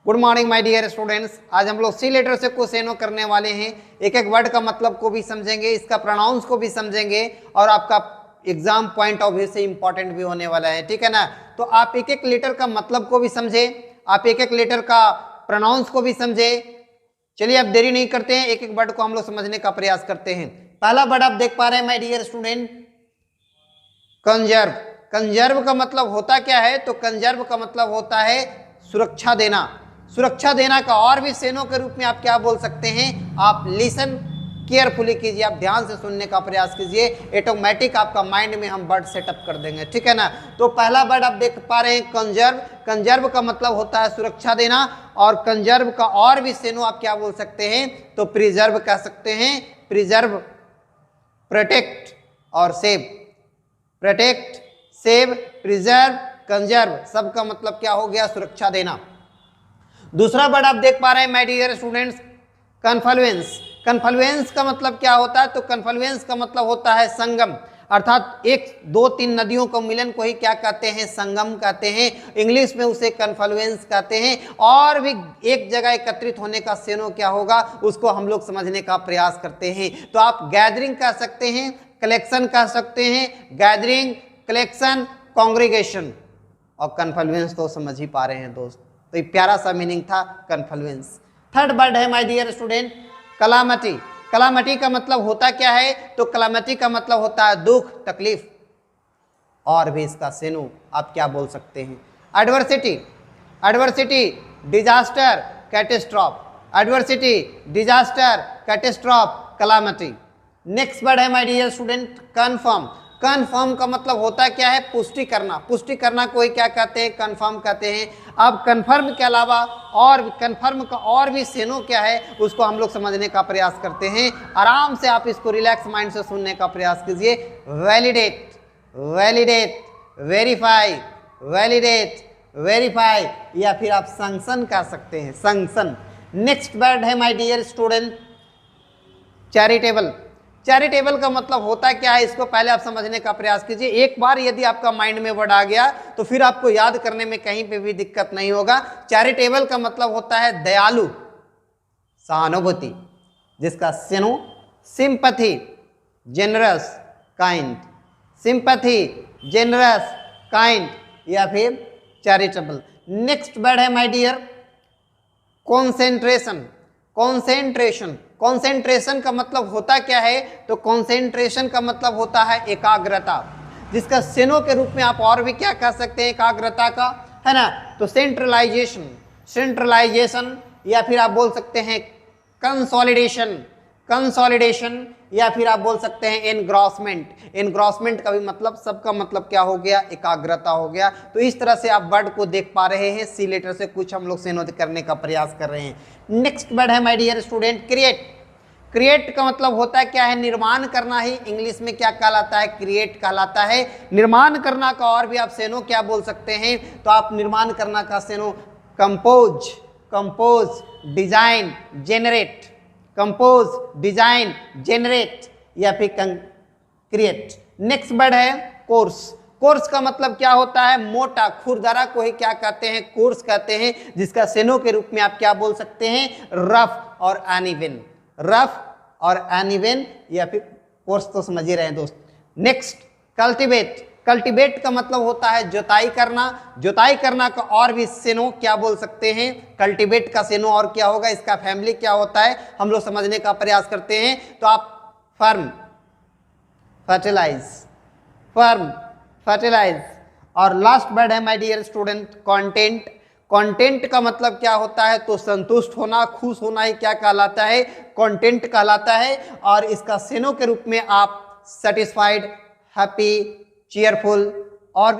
Good morning my dear students. आज हम लोग सी लेटर से क्वेश्चनों करने वाले हैं। एक एक वर्ड का मतलब को भी समझेंगे, इसका प्रोनाउंस को भी समझेंगे और आपका एग्जाम पॉइंट ऑफ व्यू से इंपॉर्टेंट भी होने वाला है, ठीक है ना। तो आप एक एक लेटर का मतलब को भी समझे, आप एक एक लेटर का प्रोनाउंस को भी समझे। चलिए अब देरी नहीं करते हैं, एक एक वर्ड को हम लोग समझने का प्रयास करते हैं। पहला वर्ड आप देख पा रहे हैं my dear student, conserve. Conserve का मतलब होता क्या है? तो कंजर्व का मतलब होता है सुरक्षा देना। सुरक्षा देना का और भी सेनों के रूप में आप क्या बोल सकते हैं? आप लिसन केयरफुली कीजिए, आप ध्यान से सुनने का प्रयास कीजिए, ऑटोमेटिक आपका माइंड में हम वर्ड सेटअप कर देंगे, ठीक है ना। तो पहला वर्ड आप देख पा रहे हैं कंजर्व। कंजर्व का मतलब होता है सुरक्षा देना, और कंजर्व का और भी सेनो आप क्या बोल सकते हैं? तो प्रिजर्व कह सकते हैं। प्रिजर्व, प्रोटेक्ट और save. Protect, save, preserve, conserve, सबका मतलब क्या हो गया? सुरक्षा देना। दूसरा वर्ड आप देख पा रहे हैं my dear students, confluence. Confluence का मतलब क्या होता है? तो कन्फ्लुएंस का मतलब होता है संगम, अर्थात एक दो तीन नदियों का मिलन को ही क्या कहते हैं? संगम कहते हैं। इंग्लिश में उसे कन्फ्लुएंस कहते हैं। और भी एक जगह एकत्रित होने का सेनो क्या होगा, उसको हम लोग समझने का प्रयास करते हैं। तो आप गैदरिंग कह सकते हैं, कलेक्शन कह सकते हैं। गैदरिंग, कलेक्शन, कांग्रीगेशन, और कन्फ्लुएंस को समझ ही पा रहे हैं दोस्त। तो ये प्यारा सा मीनिंग था कन्फ्लुएंस। थर्ड वर्ड है my dear student, calamity. Calamity का मतलब होता क्या है? तो कलामिटी का मतलब होता है दुख, तकलीफ, और भी इसका सेनो आप क्या बोल सकते हैं? Adversity. Adversity, disaster, catastrophe. Adversity, disaster, catastrophe, calamity. Next word है my dear student, confirm. Confirm का मतलब होता क्या है? पुष्टि करना। पुष्टि करना को ही क्या कहते हैं? कन्फर्म कहते हैं। अब कन्फर्म के अलावा और कन्फर्म का और भी सेनो क्या है, उसको हम लोग समझने का प्रयास करते हैं। आराम से आप इसको रिलैक्स माइंड से सुनने का प्रयास कीजिए। Validate, validate, verify, validate, verify, या फिर आप संक्शन कह सकते हैं, संक्शन। नेक्स्ट वर्ड है my dear student, charitable. Charitable का मतलब होता क्या है? इसको पहले आप समझने का प्रयास कीजिए। एक बार यदि आपका माइंड में वर्ड आ गया तो फिर आपको याद करने में कहीं पे भी दिक्कत नहीं होगा। चैरिटेबल का मतलब होता है दयालु, सहानुभूति, जिसका synonym sympathy, generous, kind. Sympathy, generous, kind, या फिर चैरिटेबल। नेक्स्ट वर्ड है my dear, concentration. Concentration. Concentration का मतलब होता क्या है? तो कॉन्सेंट्रेशन का मतलब होता है एकाग्रता, जिसका सेनो के रूप में आप और भी क्या कह सकते हैं? एकाग्रता का, है ना। तो सेंट्रलाइजेशन, सेंट्रलाइजेशन, या फिर आप बोल सकते हैं कंसोलिडेशन, कंसोलिडेशन, या फिर आप बोल सकते हैं एनग्रॉसमेंट। एनग्रॉसमेंट का भी मतलब, सबका मतलब क्या हो गया? एकाग्रता हो गया। तो इस तरह से आप वर्ड को देख पा रहे हैं। सी लेटर से कुछ हम लोग सेनो करने का प्रयास कर रहे हैं। नेक्स्ट वर्ड है my dear student, create. Create का मतलब होता है क्या है? निर्माण करना ही इंग्लिश में क्या कहलाता है? क्रिएट कहलाता है। निर्माण करना का और भी आप सेनो क्या बोल सकते हैं? तो आप निर्माण करना का synonym compose, compose, design, generate. Compose, design, generate, या फिर क्रिएट। नेक्स्ट वर्ड है कोर्स। कोर्स का मतलब क्या होता है? मोटा, खुरदरा को ही क्या कहते हैं? कोर्स कहते हैं, जिसका सेनो के रूप में आप क्या बोल सकते हैं? रफ और अनइवन। रफ और अनइवन, या फिर कोर्स तो समझ ही रहे हैं दोस्त। Next, cultivate. कल्टीवेट का मतलब होता है जोताई करना। जोताई करना का और भी सेनो क्या बोल सकते हैं? कल्टीवेट का सेनो और क्या होगा? इसका फैमिली क्या होता है, हम लोग समझने का प्रयास करते हैं। तो आप फर्म, फर्टिलाइज, फर्म, फर्टिलाइज। और लास्ट वर्ड है my dear student, content. Content का मतलब क्या होता है? तो संतुष्ट होना, खुश होना ही क्या कहलाता है? कंटेंट कहलाता है। और इसका सेनो के रूप में आप सेटिस्फाइड, हैप्पी, चीयरफुल और